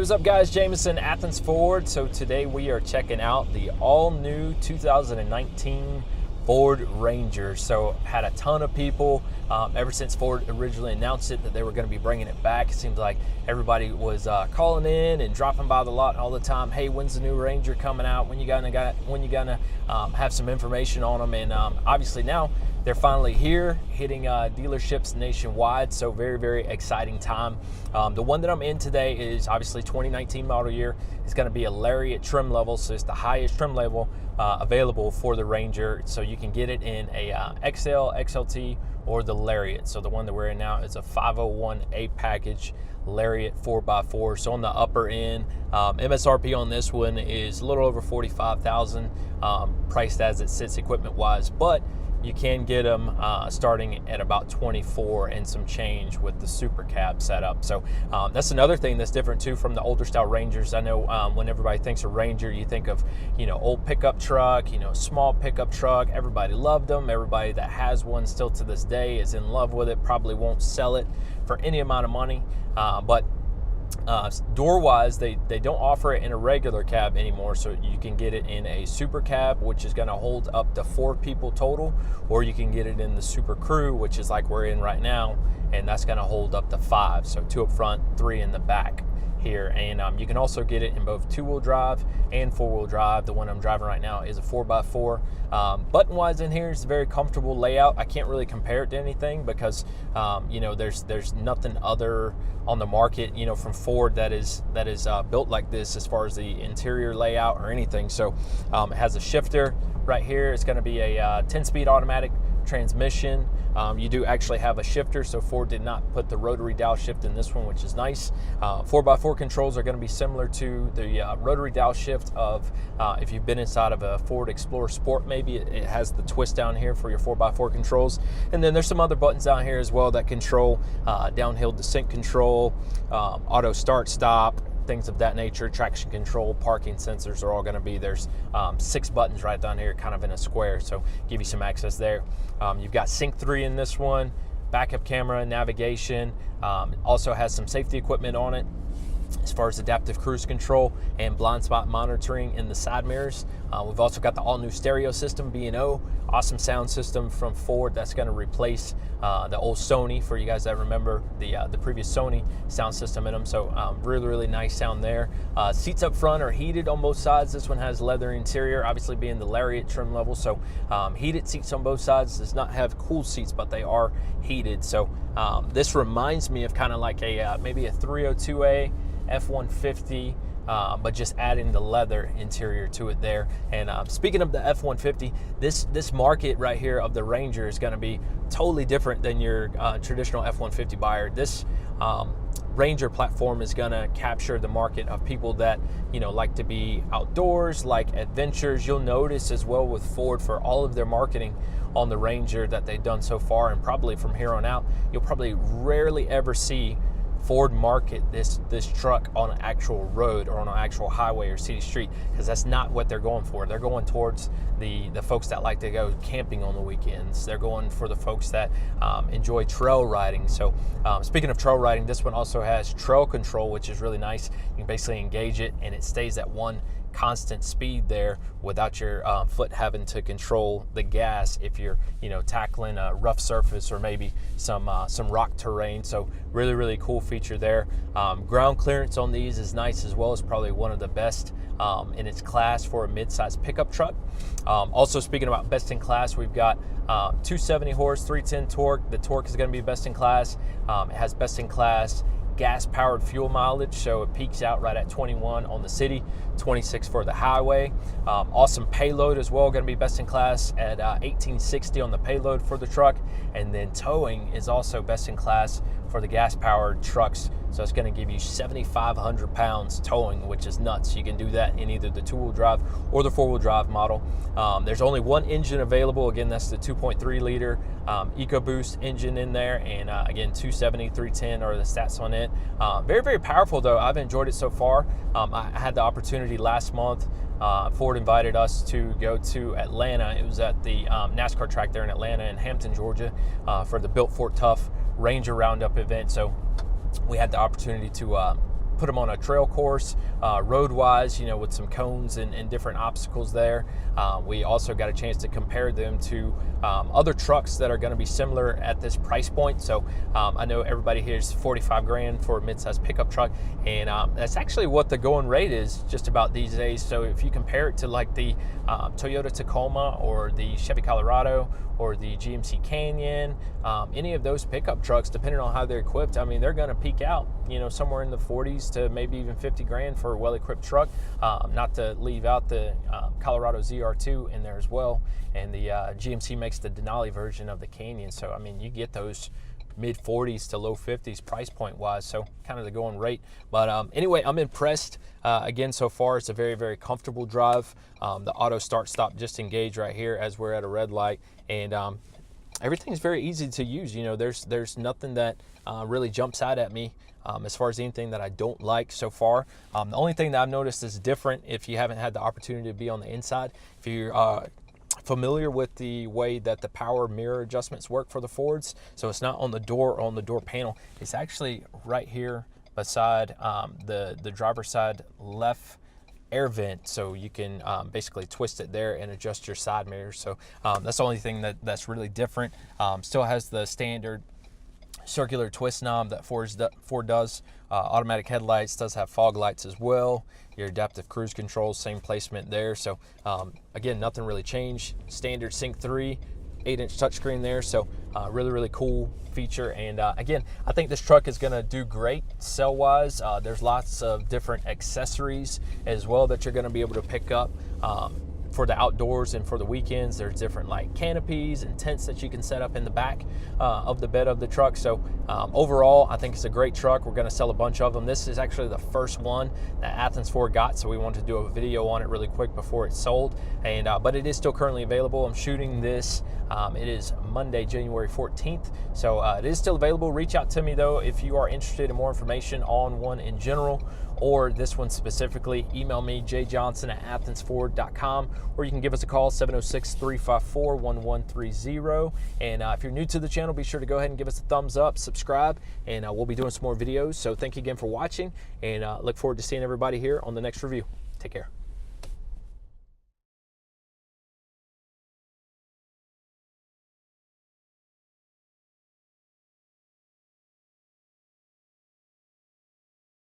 what's up guys, Jamison, Athens Ford. So today we are checking out the all-new 2019 Ford Ranger. So had a ton of people ever since Ford originally announced it that they were going to be bringing it back. It seems like everybody was calling in and dropping by the lot all the time. Hey, when's the new Ranger coming out? When you gonna have some information on them? And obviously now they're finally here, hitting dealerships nationwide. So very, very exciting time. The one that I'm in today is obviously 2019 model year. It's going to be a Lariat trim level, so it's the highest trim level available for the Ranger. So you can get it in a XL, XLT, or the Lariat. So the one that we're in now is a 501A package Lariat 4x4. So on the upper end, MSRP on this one is a little over $45,000, priced as it sits equipment wise, but you can get them starting at about 24 and some change with the super cab setup. So that's another thing that's different too from the older style Rangers. I know when everybody thinks of Ranger, you think of, old pickup truck, small pickup truck. Everybody loved them. Everybody that has one still to this day is in love with it, probably won't sell it for any amount of money. But door-wise, they don't offer it in a regular cab anymore, so you can get it in a super cab, which is going to hold up to 4 people total, or you can get it in the super crew, which is like we're in right now, and that's going to hold up to 5, so 2 up front, 3 in the back here. And you can also get it in both 2-wheel drive and 4-wheel drive. The one I'm driving right now is a 4x4. Button-wise in here is a very comfortable layout. I can't really compare it to anything because there's nothing other on the market from Ford that is built like this as far as the interior layout or anything. So it has a shifter right here. It's going to be a 10-speed automatic transmission. You do actually have a shifter, so Ford did not put the rotary downshift in this one, which is nice. 4x4 controls are going to be similar to the rotary downshift of if you've been inside of a Ford Explorer Sport, maybe it has the twist down here for your 4x4 controls. And then there's some other buttons down here as well that control downhill descent control, auto start stop, things of that nature, traction control, parking sensors are all going to be, there's 6 buttons right down here kind of in a square, so give you some access there. You've got Sync 3 in this one, backup camera, navigation, also has some safety equipment on it as far as adaptive cruise control and blind spot monitoring in the side mirrors. We've also got the all-new stereo system, B&O, awesome sound system from Ford that's going to replace the old Sony, for you guys that remember the previous Sony sound system in them. So really, really nice sound there. Seats up front are heated on both sides. This one has leather interior, obviously being the Lariat trim level. So heated seats on both sides. Does not have cool seats, but they are heated. So this reminds me of kind of like a maybe a 302A F-150, but just adding the leather interior to it there. And speaking of the F-150, this market right here of the Ranger is going to be totally different than your traditional F-150 buyer. This Ranger platform is going to capture the market of people that like to be outdoors, like adventures. You'll notice as well with Ford, for all of their marketing on the Ranger that they've done so far, and probably from here on out, you'll probably rarely ever see Ford market this truck on an actual road or on an actual highway or city street, because that's not what they're going for. They're going towards the folks that like to go camping on the weekends. They're going for the folks that enjoy trail riding. So speaking of trail riding, this one also has trail control, which is really nice. You can basically engage it and it stays at one constant speed there without your foot having to control the gas if you're tackling a rough surface or maybe some rock terrain. So really, really cool feature there. Ground clearance on these is nice as well. It's probably one of the best in its class for a mid-size pickup truck. Also, speaking about best in class, we've got 270 horse, 310 torque. The torque is going to be best in class. It has best in class gas-powered fuel mileage, so it peaks out right at 21 on the city, 26 for the highway. Awesome payload as well, going to be best in class at 1860 on the payload for the truck. And then towing is also best in class for the gas-powered trucks, so it's going to give you 7,500 pounds towing, which is nuts. You can do that in either the 2-wheel drive or the 4-wheel drive model. There's only one engine available. Again, that's the 2.3 liter EcoBoost engine in there, and again, 270, 310 are the stats on it. Very, very powerful though. I've enjoyed it so far. I had the opportunity last month. Ford invited us to go to Atlanta. It was at the NASCAR track there in Atlanta in Hampton, Georgia, for the Built Ford Tough Ranger Roundup event. So we had the opportunity to put them on a trail course, road-wise, you know, with some cones and different obstacles there. We also got a chance to compare them to other trucks that are going to be similar at this price point. So I know everybody hears 45 grand for a mid-size pickup truck, and that's actually what the going rate is just about these days. So if you compare it to like the Toyota Tacoma or the Chevy Colorado or the GMC Canyon, any of those pickup trucks, depending on how they're equipped, I mean, they're going to peak out, you know, somewhere in the 40s to maybe even 50 grand for a well-equipped truck. Not to leave out the Colorado ZR2 in there as well, and the GMC makes the Denali version of the Canyon. So I mean, you get those mid 40s to low 50s price point wise, so kind of the going rate. But anyway, I'm impressed again so far. It's a very, very comfortable drive. The auto start stop just engage right here as we're at a red light, and everything's very easy to use. You know, there's nothing that really jumps out at me as far as anything that I don't like so far. The only thing that I've noticed is different, if you haven't had the opportunity to be on the inside, if you're familiar with the way that the power mirror adjustments work for the Fords, so it's not on the door or on the door panel. It's actually right here beside the driver's side left air vent, so you can basically twist it there and adjust your side mirrors. So that's the only thing that's really different. Still has the standard circular twist knob that Ford does. Automatic headlights, does have fog lights as well. Your adaptive cruise control, same placement there. So again, nothing really changed. Standard Sync 3, 8-inch touchscreen there. So really, really cool feature. And again, I think this truck is going to do great sell wise. There's lots of different accessories as well that you're going to be able to pick up for the outdoors and for the weekends. There's different like canopies and tents that you can set up in the back of the bed of the truck. So overall, I think it's a great truck. We're going to sell a bunch of them. This is actually the first one that Athens Ford got, so we wanted to do a video on it really quick before it's sold. And but it is still currently available. I'm shooting this. It is Monday, January 14th. So it is still available. Reach out to me though if you are interested in more information on one in general or this one specifically. Email me, jjohnson@athensford.com, or you can give us a call, 706-354-1130. And if you're new to the channel, be sure to go ahead and give us a thumbs up, subscribe, and we'll be doing some more videos. So thank you again for watching, and look forward to seeing everybody here on the next review. Take care.